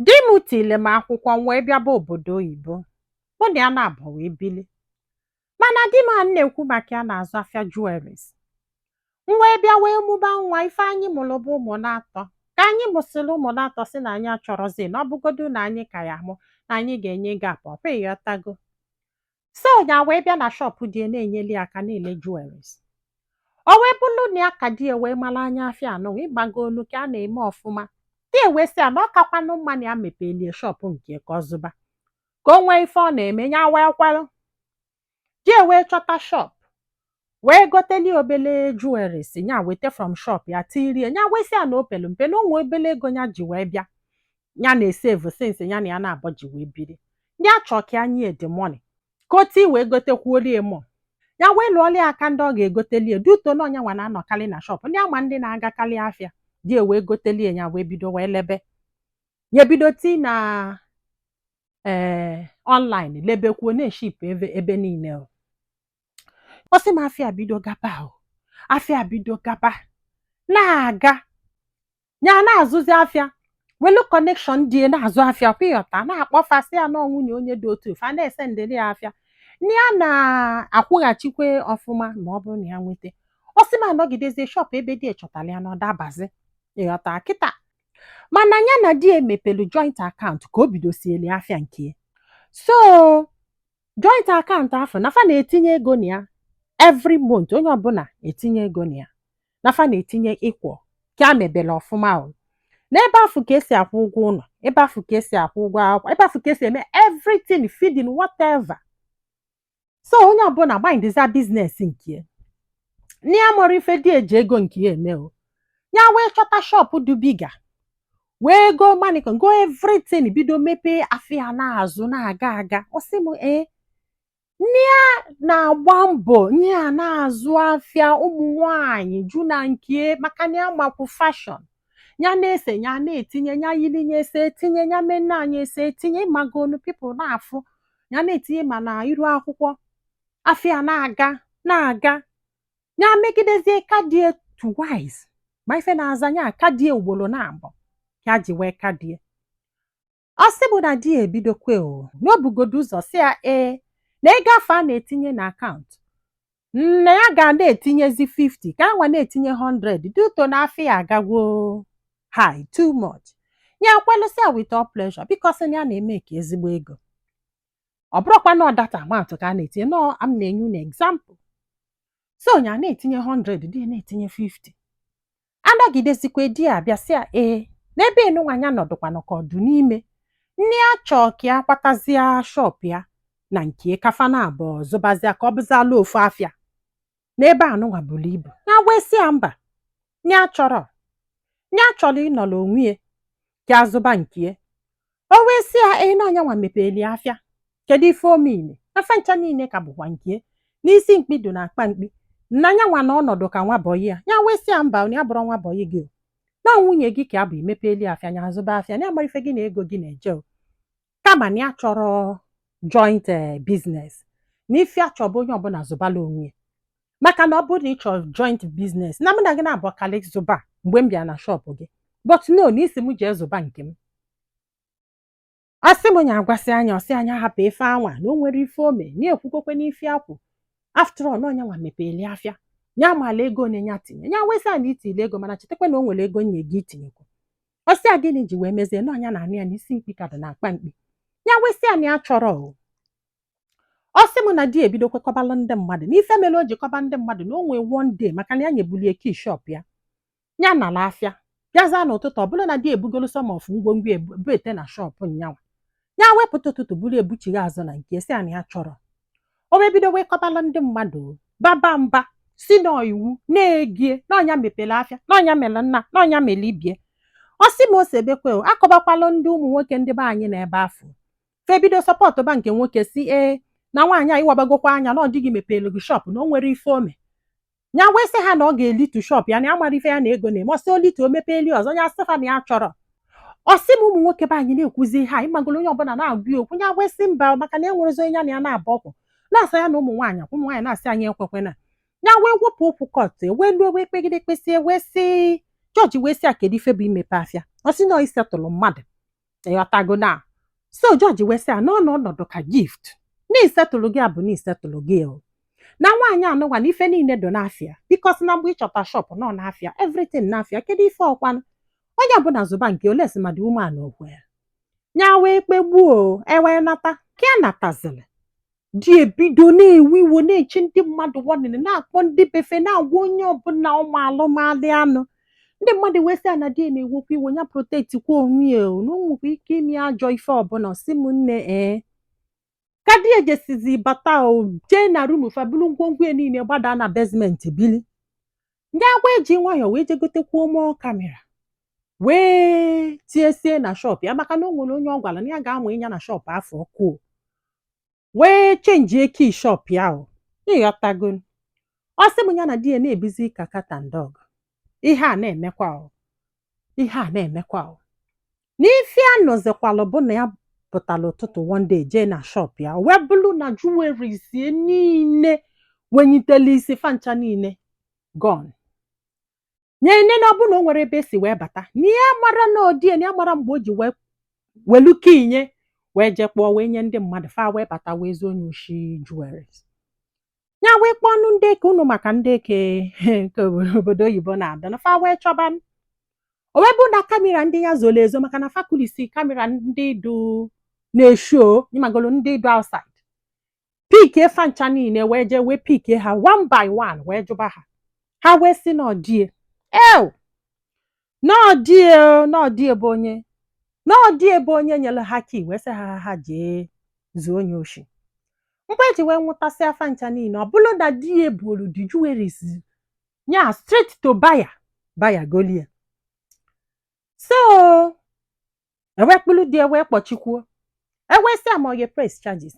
Di m tile m akwụkwọ m wee bịaba obodo oyibo. Mụ na ya na-abụ wee bili. Mana di m a na-ekwu maka ya na-azụ afịa jewelries. M wee bịa wee mụba nwa ife anyị mụrụ bụ ụmụ na-atọ. Ka anyị mụsịrị ụmụ na-atọ sị na anyị achọrọzi na ọ bụgodu na anyị ka ya mụ na anyị ga-enye gị apa ọpa ịghọtago. So ya wee bịa na shọpụ di na-enyeli aka na-ele jewelries. O wee bụrụ na ya ka di ya wee mara anya afịa anọ ịgbago olu ka a na-eme ọfụma. Di ewesị a na ọ kakwanụ mma na ya mepelie shọpụ nke ka ọ zụba ka o nwee ife ọ na-eme ya wee kwalụ. Di wee chọta shop wee goteli obele jewelries ya weta from shop ya tirie ya wesị a na o pelu mpe na o nwee obele ego ya ji wee bịa ya na-esevu since ya na ya na-abọ ji wee biri. Ya chọ ka anyị the money ka o ti wee gotekwuolie mọ ya wee lụọlie aka ndị ọ ga-egotelie duto na ọnya nwa na-anọkarị na shop ndị ama ndị na-agakarị afịa. Di wee gotelie ya wee bido wee lebe ya bido ti na online lebekwuo na-eship ebe niile o. Ọ sị m afịa bido gaba o, afịa bido gaba na-aga ya na-azụzi afịa welu connection dị na-azụ afịa pịọta na-akpọfasị ya na nwunye onye dị otu fa na-ese ndịrị ya afịa na ya na-akwụghachikwe ọfụma ma ọ bụrụ na ya nweta. Ọ sị m anọgidezie shop ebe di chọtara ya na ọ dabazi ịghọta kịta. Mana ya na di emepelu joint account ka o bidosieli afịa nke ya. So joint account afọ na fa na-etinye ego na ya every month onye ọbụla etinye ego na ya na fa na-etinye ịkwọ ka a mebele ọfụma o. N'ebe afụ ka esi akwụ ụgwọ ụlọ, ebe afụ ka esi akwụ ụgwọ akwụkwọ, ebe afụ ka esi eme everything feeding whatever. So onye ọbụla gbaindiza biznes nke ya. Nne ya mụrụ ife di eji ego nke ya eme o. Ya wee chọta shop dị biga wee go manicom go everything bido mepee afịa na-azụ na-aga aga. Ọ sị m nne ya na-agba mbọ nye ya na-azụ afịa ụmụ nwanyị ju na nke maka na ya makwu fashion ya na-ese ya na-etinye ya yilinye ese etinye ya menne anyị ese etinye magonu pipụl na-afụ ya na-etinye ma na iru akwụkwọ afịa na-aga na-aga ya megidezie kadie twice ma ife na-aza ya kadie ugboro na-abụ ka ji wee kadie. Ọ sị bụ na di ebidokwe o n'obugodo ụzọ si ya na ego afọ a na-etinye na akaụntụ nne ya ga na-etinyezi 50 ka nwa na-etinye 100 dị ụtọ na afịa agagwo high too much. Ya kwelụsị ya with all pleasure because na ya na-eme ka ezigbo ego. Ọ bụrụkwa na data amount ka a na-etinye no am na-enye unu example. So ya na-etinye 100 dị na-etinye 50. Anọgidezikwe di ya bịa sị ya n'ebe enunwa ya nọdụkwanụ ka ọdụ n'ime nne ya chọọ ka ya kwatazie shop ya na nke kafa na abụọ zụbazia ka ọ bụzala ofu afịa n'ebe anụnwa buru ibu. Ya wee sị ya mba ya chọrọ ịnọrọ onwe ya ka azụba nke. O wee sị ya na ọnya nwa mepeli afịa kedu ife omine afa ncha niile ka bụkwa nke n'isi mkpido na akpa mkpi na anya nwa na ọnọdụ ka nwa bọyị ya wee sị ya mba ya bụrụ nwa bọyị gị na nwunye gị ka abụ imepeli afịa ya azụba afịa na amara ife gị na ego gị na-eje o. Kama na ya chọrọ joint business na ife achọbụ onye ọbụla zụbala onwe ya maka na ọ bụrụ na ị chọrọ joint business na mụ na gị na-abụ kalik zụba mgbe m bịara na shop gị but no na isi m jee zụba nke m. Ọ sị m ya agwasị anya ọsị anya hapụ ife anwa na o nwere ife ome na ekwukokwe n'ife akwụ after all onye nwa mepeli afịa ya mala ego onye ya tinye ya wesị a na itile ego mana chetakwa na o nwere ego nye gị itinyekwu. Ọ sị a gịnị ji wee mezie na ọnya na anụ ya n'isi mkpi ka dị na akpa mkpi ya wesị a na ya chọrọ o. Ọ sị m na di ebido kwekọbalụ ndị mmadụ n'ife mere o ji kọba ndị mmadụ na o nwee one day maka na ya nyebulie key shop ya ya na afịa bịaza n'ụtụtụ ọ bụrụ na di ebugolu some of ngwongwo ebu ete na shop nyanwa ya wepụta ụtụtụ buru ebuchighi azụ na nke sị na ya chọrọ. O wee bido wee kọbalụ ndị mmadụ baba mba si n'iwu na-egie na ọnya mepere afịa na ọnya mere nna na ọnya mere ibie. Ọ sị m ose bekwe o akọbakwalụ ndị ụmụ nwoke ndị be anyị na-ebe afọ fe bido sọpọtụ ba nke nwoke si na nwaanyị anyị wabagokwa anya na ọ dịghị mepelu gị shop na o nwere ife ome ya wee sị ha na ọ ga-elitu shop ya na ya mara ife ya na ego na-eme ọsị olitu o mepeli ọzọ ya sịfa na ya chọrọ. Ọ sị m ụmụ nwoke be anyị na-ekwuzi ha ịmagolo onye ọbụla na-agụ okwu ya wee sị mba maka na enwerezi onye ya na ya na-abụ ọkwụ na-asa ya na ụmụ nwaanyị na-asị anyị ekwekwana ya wee wepụ okwu kọt wee luo wee kpegide kpesị wee sị jọji wee sị a kedu ife bụ imepe afịa. Ọ sị na isetụlụ mmadụ ịghọtago na so George wee sị anọ n'ọnọdụ ka gift n'isetụlụ gị abụ n'isetụlụ gị o na nwaanyị anụwa na ife niile do n'afịa bikos na mgbe ịchọta shop nọ n'afịa everything n'afịa kedu ife ọkwanụ onye ọbụla zụba nke olesi madụ umeanụ okwe nya wee kpegbuo ewee nata ka a natazili di ebido na-ewe iwo na-echi ndị mmadụ warning na-akpọ ndị befe na-agwa onye ọbụla ụmụ alụmalị anụ ndị mmadụ wee sị a na di na-ewekwa iwo nya protektikwa onwe ya na onwekwa ike ime ajọ ife ọbụla si m nne ka di ejesizi bata o jee na rum fabulu ngwongwo ya niile gbada na basement bili ndị agwa eji nwayọọ wee jegotekwa ụmụ kamera wee tiesie na shop ya maka na o nwere onye ọ gwara na ya ga-amụ ịnya na shop afọ ọkụ wee chenjie key shop ya o ịghọtago ọ sị m ya na di ya na-ebizi ka cat and dog ihe a na-emekwa o n'ife a nọzikwalụ bụ na ya pụtara ụtụtụ one day jee na shop ya wee bụrụ na jewelries niile wenyitele isi fancha niile gone nye nne na ọbụna o nwere ebe esi wee bata na ya mara na odie na ya mara mgbe o ji wee welu kinye wee jee kpọọ wee nye ndị mmadụ fa wee bata wee zuo onye oshi jewelries ya wee kpọọ ọnụ ndị eke unu maka ndị eke nke obodo oyibo na-ada na fa wee chọba o wee bụ na kamera ndị ya zoro ezo maka na fakulisi kamera ndị du na-esho ịmagolo ndị du outside pike fancha niile wee jee wee pike ha one by one wee jụba ha wee si na ọdie n'ọdị ebe onye nyere ha ki wee sị ha jee zuo onye oshi mgbe eji wee nwụtasị afa ncha niile ọ bụrụ na di ya buru di jewelries nya straight to baya golie so ewekpulu di ewee kpọchikwuo ewee sị ama oye press charges